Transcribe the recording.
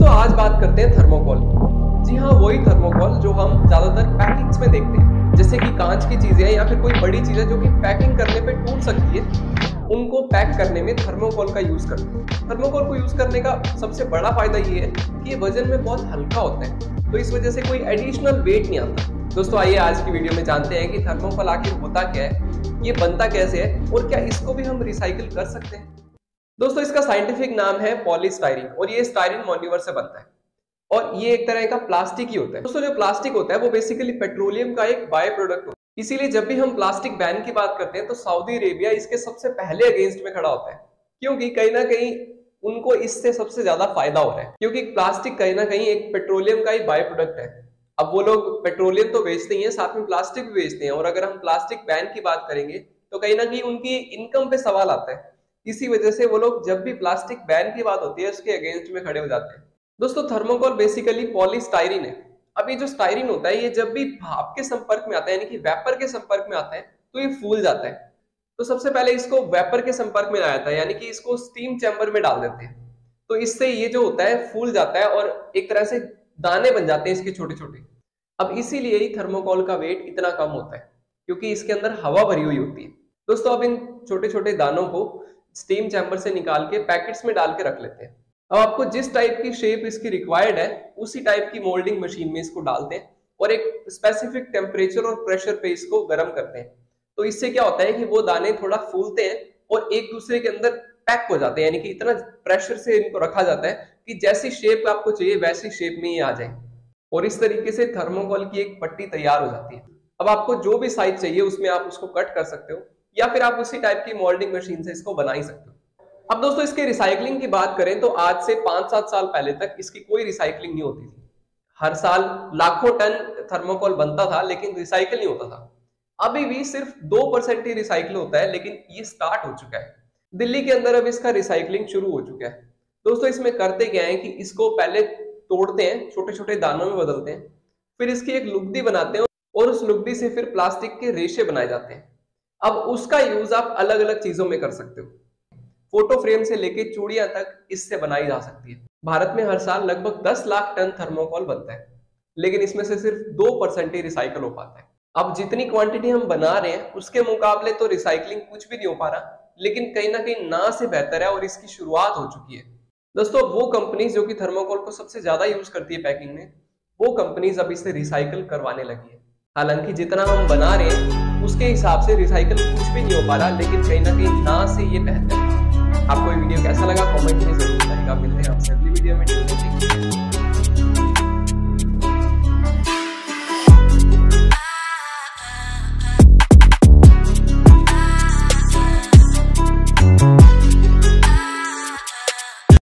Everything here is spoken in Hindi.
दोस्तों आज बात करते हैं थर्मोकोल की। जी हाँ, वही थर्मोकोल जो हम ज्यादातर पैकिंग्स में देखते हैं, जैसे कि कांच की चीजें या फिर कोई बड़ी चीजें जो कि पैकिंग करने पे टूट सकती है, उनको पैक करने में थर्मोकोल का यूज करते हैं। थर्मोकोल को यूज करने का सबसे बड़ा फायदा ये है कि ये वजन में बहुत हल्का होता है, तो इस वजह से कोई एडिशनल वेट नहीं आता। दोस्तों आइए आज की वीडियो में जानते हैं कि थर्मोकोल आखिर होता क्या है, ये बनता कैसे है और क्या इसको भी हम रिसाइकिल कर सकते हैं। दोस्तों इसका साइंटिफिक नाम है पॉलीस्टाइरीन और ये स्टाइरिन मोनोमर से बनता है और ये एक तरह का प्लास्टिक ही होता है। दोस्तों जो प्लास्टिक होता है वो बेसिकली पेट्रोलियम का एक बाय प्रोडक्ट होता है, इसीलिए जब भी हम प्लास्टिक बैन की बात करते हैं तो सऊदी अरेबिया इसके सबसे पहले अगेंस्ट में खड़ा होता है, क्योंकि कहीं ना कहीं उनको इससे सबसे ज्यादा फायदा हो रहा है, क्योंकि प्लास्टिक कहीं ना कहीं एक पेट्रोलियम का ही बाय प्रोडक्ट है। अब वो लोग पेट्रोलियम तो बेचते ही है, साथ में प्लास्टिक भी बेचते हैं, और अगर हम प्लास्टिक बैन की बात करेंगे तो कहीं ना कहीं उनकी इनकम पे सवाल आता है। इसी वजह से वो लोग जब भी प्लास्टिक बैन की बात होती है उसके अगेंस्ट में खड़े हो जाते हैं। दोस्तों थर्मोकोल बेसिकली पॉलीस्टाइरीन है। अब ये जो स्टाइरीन होता है ये जब भी भाप के संपर्क में आता है, यानी कि वेपर के संपर्क में आता है, तो ये फूल जाता है। तो सबसे पहले इसको वेपर के संपर्क में लाया जाता है, यानी कि इसको स्टीम चैम्बर में डाल देते हैं, तो इससे ये जो होता है फूल जाता है और एक तरह से दाने बन जाते हैं इसके छोटे छोटे। अब इसीलिए ही थर्मोकोल का वेट इतना कम होता है, क्योंकि इसके अंदर हवा भरी हुई होती है। दोस्तों अब इन छोटे छोटे दानों को स्टीम चैम्बर से निकाल के पैकेट्स में डाल के रख लेते हैं। अब आपको जिस टाइप की शेप इसकी रिक्वायर्ड है उसी टाइप की मोल्डिंग मशीन में इसको डालते हैं और एक स्पेसिफिक टेम्परेचर और प्रेशर पे इसको गर्म करते हैं। तो इससे क्या होता है कि वो दाने थोड़ा फूलते हैं और एक दूसरे के अंदर पैक हो जाते हैं, यानी कि इतना प्रेशर से इनको रखा जाता है कि जैसी शेप आपको चाहिए वैसी शेप में ये आ जाए, और इस तरीके से थर्मोकोल की एक पट्टी तैयार हो जाती है। अब आपको जो भी साइज चाहिए उसमें आप उसको कट कर सकते हो, या फिर आप उसी टाइप की मोल्डिंग मशीन से इसको बना ही सकते हो। अब दोस्तों इसके रिसाइकलिंग की बात करें तो आज से 5-7 साल पहले तक इसकी कोई रिसाइकलिंग नहीं होती थी। हर साल लाखों टन थर्मोकोल बनता था लेकिन रिसाइकिल नहीं होता था। अभी भी सिर्फ 2% ही रिसाइकिल होता है, लेकिन ये स्टार्ट हो चुका है। दिल्ली के अंदर अब इसका रिसाइकलिंग शुरू हो चुका है। दोस्तों इसमें करते क्या है कि इसको पहले तोड़ते हैं, छोटे छोटे दानों में बदलते हैं, फिर इसकी एक लुगदी बनाते हैं और उस लुगदी से फिर प्लास्टिक के रेशे बनाए जाते हैं। अब उसका यूज आप अलग अलग चीजों में कर सकते हो। फोटो फ्रेम से लेके चूड़ियां तक इससे बनाई जा सकती है। भारत में हर साल लगभग 10 लाख टन थर्मोकोल बनता है, लेकिन इसमें से सिर्फ 2% ही रिसाइकल हो पाता है। अब जितनी क्वांटिटी हम बना रहे हैं उसके मुकाबले तो रिसाइकलिंग कुछ भी नहीं हो पा रहा, लेकिन कहीं ना कहीं ना से बेहतर है और इसकी शुरुआत हो चुकी है। दोस्तों वो कंपनीज जो कि थर्मोकोल को सबसे ज्यादा यूज करती है पैकिंग में, वो कंपनीज अब इसे रिसाइकल करवाने लगी है। हालांकि जितना हम बना रहे हैं उसके हिसाब से रिसाइकल कुछ भी नहीं हो पा रहा, लेकिन कहीं ना कहीं ना से ये बेहतर है। आपको ये वीडियो कैसा लगा कमेंट में जरूर बताइएगा। मिलते हैं आपसे अगली वीडियो में।